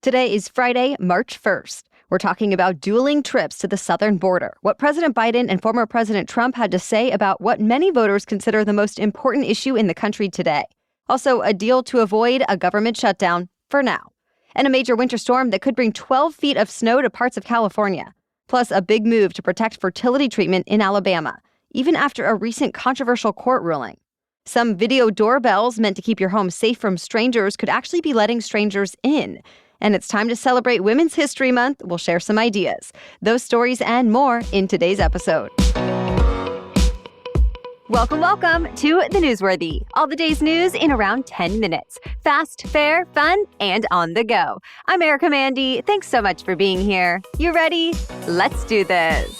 Today is Friday, March 1st. We're talking about dueling trips to the southern border, what President Biden and former President Trump had to say about what many voters consider the most important issue in the country today. Also, a deal to avoid a government shutdown for now. And a major winter storm that could bring 12 feet of snow to parts of California. Plus, a big move to protect fertility treatment in Alabama, even after a recent controversial court ruling. Some video doorbells meant to keep your home safe from strangers could actually be letting strangers in. And it's time to celebrate Women's History Month. We'll share some ideas. Those stories and more in today's episode. Welcome to The Newsworthy. All the day's news in around 10 minutes. Fast, fair, fun, and on the go. I'm Erica Mandy. Thanks so much for being here. You ready? Let's do this.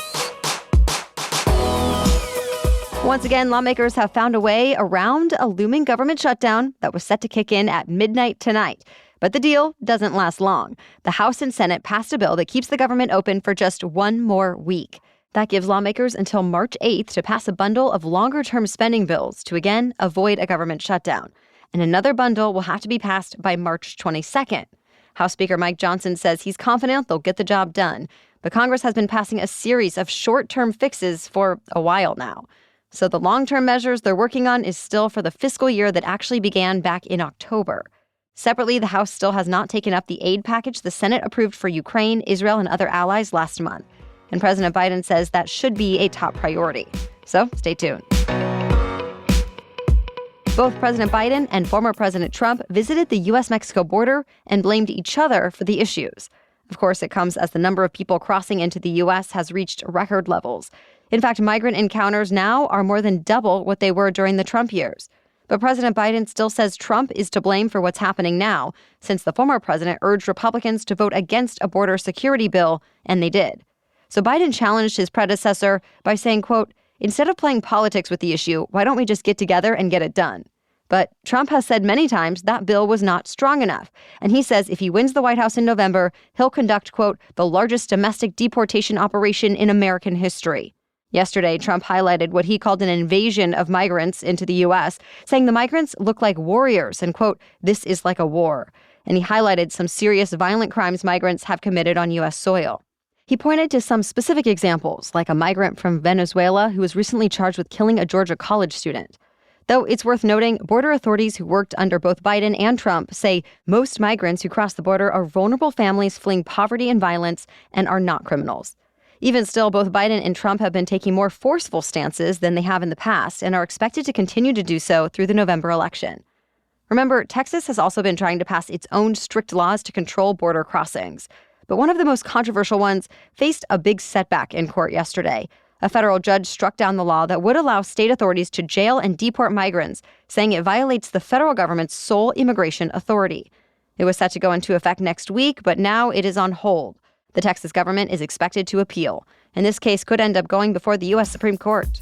Once again, lawmakers have found a way around a looming government shutdown that was set to kick in at midnight tonight. But the deal doesn't last long. The House and Senate passed a bill that keeps the government open for just one more week. That gives lawmakers until March 8th to pass a bundle of longer-term spending bills to, again, avoid a government shutdown. And another bundle will have to be passed by March 22nd. House Speaker Mike Johnson says he's confident they'll get the job done. But Congress has been passing a series of short-term fixes for a while now. So the long-term measures they're working on is still for the fiscal year that actually began back in October. Separately, the House still has not taken up the aid package the Senate approved for Ukraine, Israel, and other allies last month. And President Biden says that should be a top priority. So stay tuned. Both President Biden and former President Trump visited the U.S.-Mexico border and blamed each other for the issues. Of course, it comes as the number of people crossing into the U.S. has reached record levels. In fact, migrant encounters now are more than double what they were during the Trump years. But President Biden still says Trump is to blame for what's happening now, since the former president urged Republicans to vote against a border security bill, and they did. So Biden challenged his predecessor by saying, quote, "Instead of playing politics with the issue, why don't we just get together and get it done?" But Trump has said many times that bill was not strong enough. And he says if he wins the White House in November, he'll conduct, quote, "the largest domestic deportation operation in American history." Yesterday, Trump highlighted what he called an invasion of migrants into the U.S., saying the migrants look like warriors and, quote, "this is like a war." And he highlighted some serious violent crimes migrants have committed on U.S. soil. He pointed to some specific examples, like a migrant from Venezuela who was recently charged with killing a Georgia college student. Though it's worth noting, border authorities who worked under both Biden and Trump say most migrants who cross the border are vulnerable families fleeing poverty and violence and are not criminals. Even still, both Biden and Trump have been taking more forceful stances than they have in the past and are expected to continue to do so through the November election. Remember, Texas has also been trying to pass its own strict laws to control border crossings. But one of the most controversial ones faced a big setback in court yesterday. A federal judge struck down the law that would allow state authorities to jail and deport migrants, saying it violates the federal government's sole immigration authority. It was set to go into effect next week, but now it is on hold. The Texas government is expected to appeal, and this case could end up going before the U.S. Supreme Court.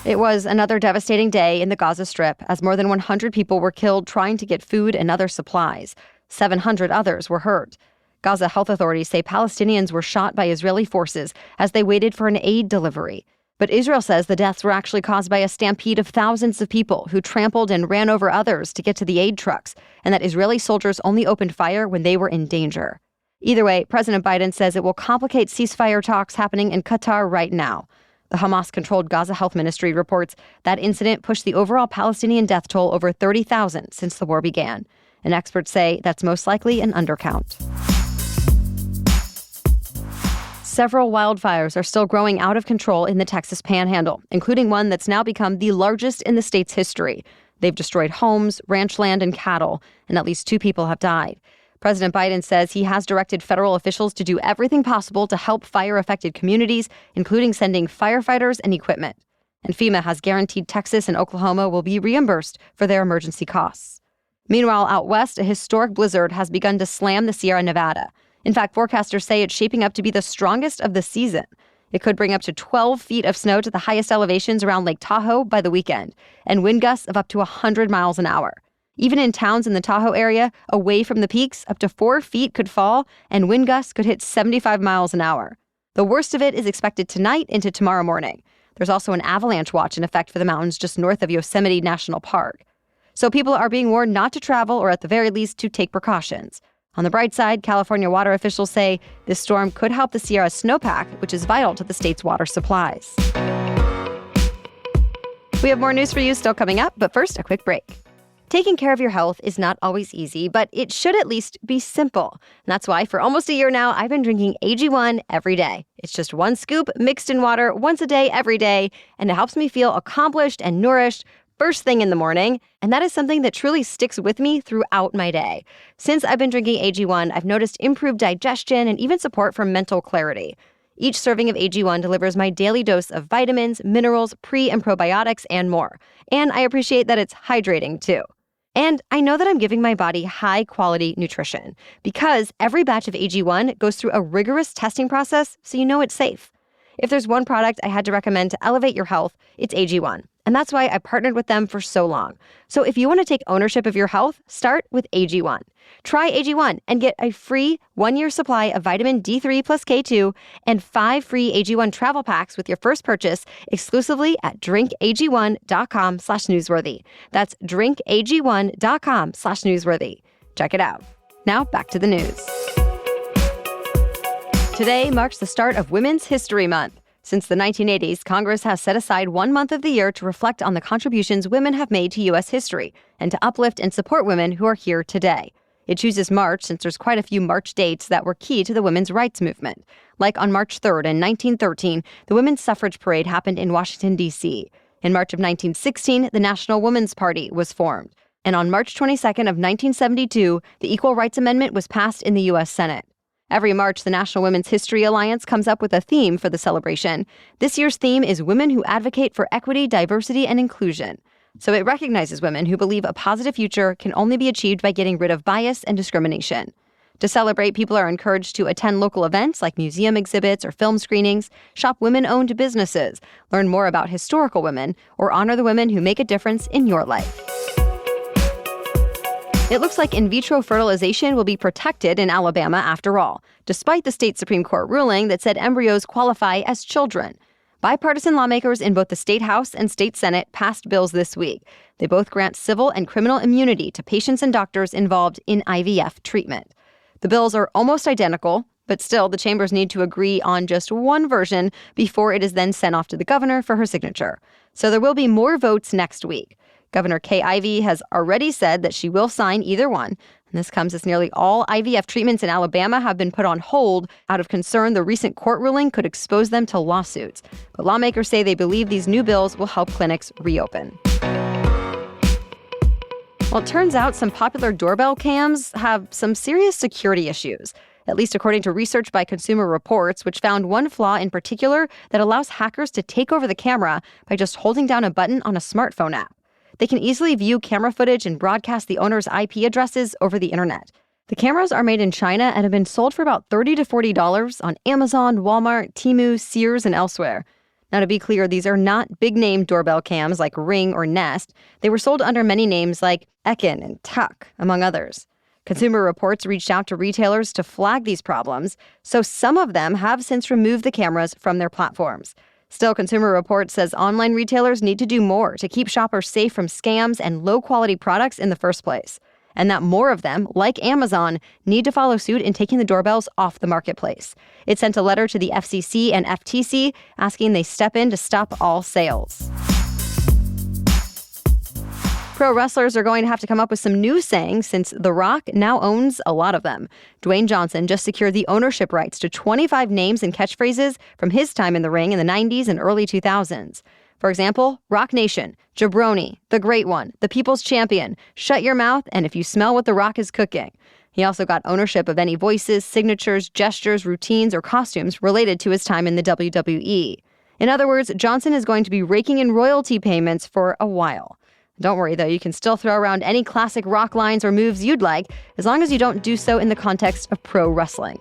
It was another devastating day in the Gaza Strip as more than 100 people were killed trying to get food and other supplies. 700 others were hurt. Gaza health authorities say Palestinians were shot by Israeli forces as they waited for an aid delivery. But Israel says the deaths were actually caused by a stampede of thousands of people who trampled and ran over others to get to the aid trucks, and that Israeli soldiers only opened fire when they were in danger. Either way, President Biden says it will complicate ceasefire talks happening in Qatar right now. The Hamas-controlled Gaza Health Ministry reports that incident pushed the overall Palestinian death toll over 30,000 since the war began. And experts say that's most likely an undercount. Several wildfires are still growing out of control in the Texas Panhandle, including one that's now become the largest in the state's history. They've destroyed homes, ranch land, and cattle, and at least 2 people have died. President Biden says he has directed federal officials to do everything possible to help fire-affected communities, including sending firefighters and equipment. And FEMA has guaranteed Texas and Oklahoma will be reimbursed for their emergency costs. Meanwhile, out west, a historic blizzard has begun to slam the Sierra Nevada. In fact, forecasters say it's shaping up to be the strongest of the season. It could bring up to 12 feet of snow to the highest elevations around Lake Tahoe by the weekend, and wind gusts of up to 100 miles an hour. Even in towns in the Tahoe area, away from the peaks, up to 4 feet could fall, and wind gusts could hit 75 miles an hour. The worst of it is expected tonight into tomorrow morning. There's also an avalanche watch in effect for the mountains just north of Yosemite National Park. So people are being warned not to travel or at the very least to take precautions. On the bright side, California water officials say this storm could help the Sierra snowpack, which is vital to the state's water supplies. We have more news for you still coming up, but first, a quick break. Taking care of your health is not always easy, but it should at least be simple. And that's why for almost a year now, I've been drinking AG1 every day. It's just one scoop mixed in water once a day, every day, and it helps me feel accomplished and nourished first thing in the morning. And that is something that truly sticks with me throughout my day. Since I've been drinking AG1, I've noticed improved digestion and even support for mental clarity. Each serving of AG1 delivers my daily dose of vitamins, minerals, pre- and probiotics, and more. And I appreciate that it's hydrating, too. And I know that I'm giving my body high-quality nutrition because every batch of AG1 goes through a rigorous testing process so you know it's safe. If there's one product I had to recommend to elevate your health, it's AG1. And that's why I partnered with them for so long. So if you want to take ownership of your health, start with AG1. Try AG1 and get a free 1-year supply of Vitamin D3+K2 and 5 free AG1 Travel Packs with your first purchase exclusively at drinkag1.com/newsworthy. That's drinkag1.com/newsworthy. Check it out. Now back to the news. Today marks the start of Women's History Month. Since the 1980s, Congress has set aside 1 month of the year to reflect on the contributions women have made to U.S. history and to uplift and support women who are here today. It chooses March since there's quite a few March dates that were key to the women's rights movement. Like on March 3rd in 1913, the Women's Suffrage Parade happened in Washington, D.C. In March of 1916, the National Women's Party was formed. And on March 22nd of 1972, the Equal Rights Amendment was passed in the U.S. Senate. Every March, the National Women's History Alliance comes up with a theme for the celebration. This year's theme is Women Who Advocate for Equity, Diversity, and Inclusion. So it recognizes women who believe a positive future can only be achieved by getting rid of bias and discrimination. To celebrate, people are encouraged to attend local events like museum exhibits or film screenings, shop women-owned businesses, learn more about historical women, or honor the women who make a difference in your life. It looks like in vitro fertilization will be protected in Alabama after all, despite the state Supreme Court ruling that said embryos qualify as children. Bipartisan lawmakers in both the state House and state Senate passed bills this week. They both grant civil and criminal immunity to patients and doctors involved in IVF treatment. The bills are almost identical, but still the chambers need to agree on just one version before it is then sent off to the governor for her signature. So there will be more votes next week. Governor Kay Ivey has already said that she will sign either one. And this comes as nearly all IVF treatments in Alabama have been put on hold out of concern the recent court ruling could expose them to lawsuits. But lawmakers say they believe these new bills will help clinics reopen. Well, it turns out some popular doorbell cams have some serious security issues, at least according to research by Consumer Reports, which found one flaw in particular that allows hackers to take over the camera by just holding down a button on a smartphone app. They can easily view camera footage and broadcast the owner's IP addresses over the internet. The cameras are made in China and have been sold for about $30 to $40 on Amazon, Walmart, Temu, Sears, and elsewhere. Now, to be clear, these are not big-name doorbell cams like Ring or Nest. They were sold under many names like Ekin and Tuck, among others. Consumer Reports reached out to retailers to flag these problems, so some of them have since removed the cameras from their platforms. Still, Consumer Reports says online retailers need to do more to keep shoppers safe from scams and low-quality products in the first place, and that more of them, like Amazon, need to follow suit in taking the doorbells off the marketplace. It sent a letter to the FCC and FTC asking they step in to stop all sales. Pro wrestlers are going to have to come up with some new sayings since The Rock now owns a lot of them. Dwayne Johnson just secured the ownership rights to 25 names and catchphrases from his time in the ring in the 90s and early 2000s. For example, Rock Nation, Jabroni, The Great One, The People's Champion, Shut Your Mouth, and If You Smell What The Rock Is Cooking. He also got ownership of any voices, signatures, gestures, routines, or costumes related to his time in the WWE. In other words, Johnson is going to be raking in royalty payments for a while. Don't worry, though, you can still throw around any classic Rock lines or moves you'd like, as long as you don't do so in the context of pro wrestling.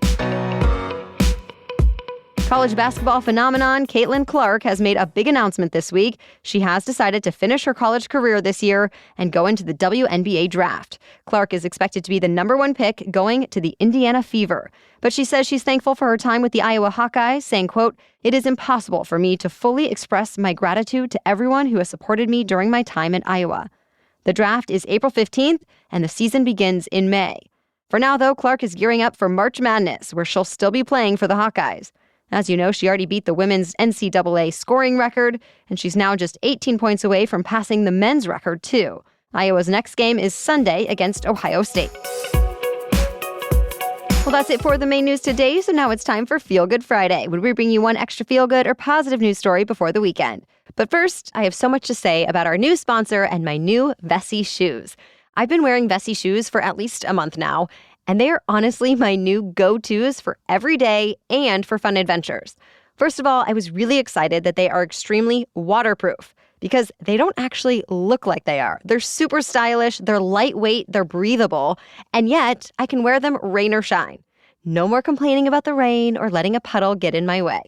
College basketball phenomenon Caitlin Clark has made a big announcement this week. She has decided to finish her college career this year and go into the WNBA draft. Clark is expected to be the #1 pick going to the Indiana Fever. But she says she's thankful for her time with the Iowa Hawkeyes, saying, quote, "It is impossible for me to fully express my gratitude to everyone who has supported me during my time at Iowa." The draft is April 15th, and the season begins in May. For now, though, Clark is gearing up for March Madness, where she'll still be playing for the Hawkeyes. As you know, she already beat the women's NCAA scoring record, and she's now just 18 points away from passing the men's record, too. Iowa's next game is Sunday against Ohio State. Well, that's it for the main news today, so now it's time for Feel Good Friday, when we bring you one extra feel-good or positive news story before the weekend. But first, I have so much to say about our new sponsor and my new Vessi shoes. I've been wearing Vessi shoes for at least a month now, and they are honestly my new go-tos for every day and for fun adventures. First of all, I was really excited that they are extremely waterproof because they don't actually look like they are. They're super stylish, they're lightweight, they're breathable, and yet I can wear them rain or shine. No more complaining about the rain or letting a puddle get in my way.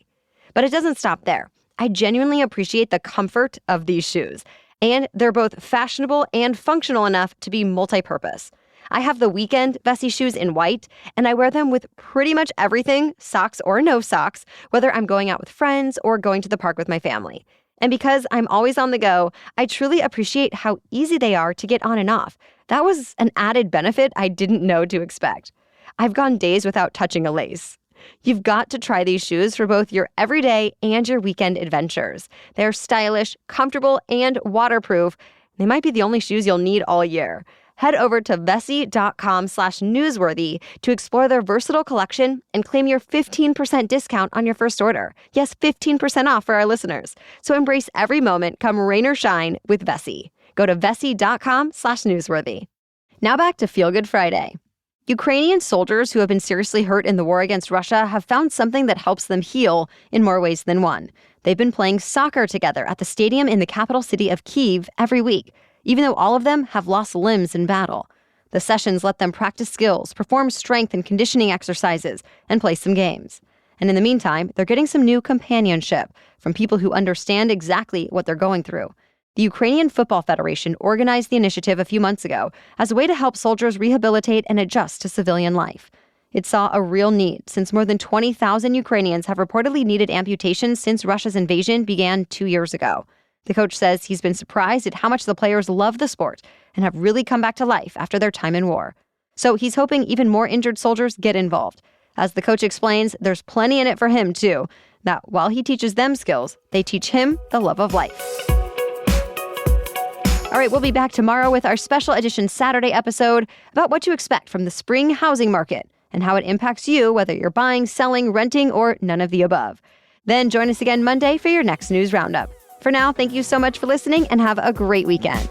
But it doesn't stop there. I genuinely appreciate the comfort of these shoes, and they're both fashionable and functional enough to be multi-purpose. I have the weekend Vessi shoes in white, and I wear them with pretty much everything, socks or no socks, whether I'm going out with friends or going to the park with my family. And because I'm always on the go, I truly appreciate how easy they are to get on and off. That was an added benefit I didn't know to expect. I've gone days without touching a lace. You've got to try these shoes for both your everyday and your weekend adventures. They're stylish, comfortable, and waterproof. They might be the only shoes you'll need all year. Head over to vessi.com/newsworthy to explore their versatile collection and claim your 15% discount on your first order. Yes, 15% off for our listeners. So embrace every moment, come rain or shine, with Vessi. Go to vessi.com/newsworthy. Now back to Feel Good Friday. Ukrainian soldiers who have been seriously hurt in the war against Russia have found something that helps them heal in more ways than one. They've been playing soccer together at the stadium in the capital city of Kyiv every week, even though all of them have lost limbs in battle. The sessions let them practice skills, perform strength and conditioning exercises, and play some games. And in the meantime, they're getting some new companionship from people who understand exactly what they're going through. The Ukrainian Football Federation organized the initiative a few months ago as a way to help soldiers rehabilitate and adjust to civilian life. It saw a real need, since more than 20,000 Ukrainians have reportedly needed amputations since Russia's invasion began 2 years ago. The coach says he's been surprised at how much the players love the sport and have really come back to life after their time in war. So he's hoping even more injured soldiers get involved. As the coach explains, there's plenty in it for him, too. That while he teaches them skills, they teach him the love of life. All right, we'll be back tomorrow with our special edition Saturday episode about what to expect from the spring housing market and how it impacts you, whether you're buying, selling, renting, or none of the above. Then join us again Monday for your next news roundup. For now, thank you so much for listening and have a great weekend.